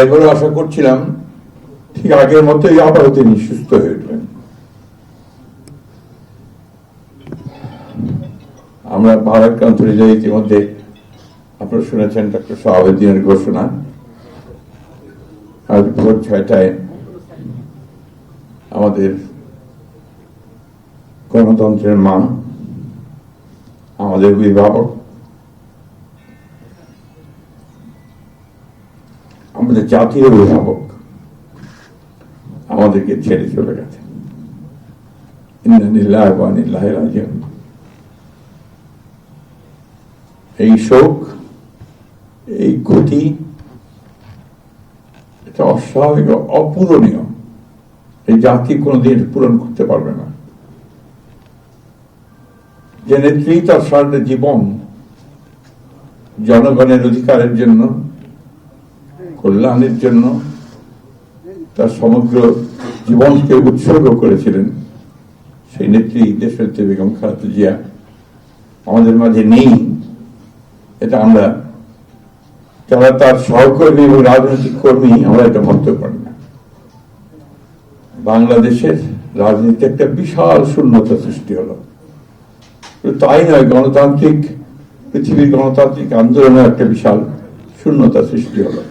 এবারও আশা করছিলাম ঠিক আগের মতোই আবারও তিনি সুস্থ হয়ে উঠবেন। আমরা ভারাক্রান্ত হৃদয়ে ইতিমধ্যে আপনারা শুনেছেন ডক্টর শাহাবুদ্দিনের ঘোষণা। আজ ভোর 6টায় আমাদের গণতন্ত্রের মা, আমাদের অভিভাবক, আমাদের জাতীয় অভিভাবক আমাদেরকে ছেড়ে চলে গেছে। ইন্না লিল্লাহি ওয়া ইন্না ইলাইহি রাজিউন। এই শোক, এই ক্ষতি, এটা অস্বাভাবিক, অপূরণীয়। এই জাতি কোনোদিন পূরণ করতে পারবে না। যে নেত্রী তার সারা জীবন জনগণের অধিকারের জন্য, কল্যাণের জন্য তার সমগ্র জীবনকে উৎসর্গ করেছিলেন, সেই নেত্রী দেশনেত্রী বেগম খালেদা জিয়া আমাদের মাঝে নেই। এটা আমরা যারা তার সহকর্মী এবং রাজনৈতিক কর্মী, আমরা এটা মন্তব্য করি না। বাংলাদেশের রাজনীতিতে একটা বিশাল শূন্যতা সৃষ্টি হলো। তাই নয়, পৃথিবীর গণতান্ত্রিক আন্দোলনে একটা বিশাল শূন্যতা সৃষ্টি হলো।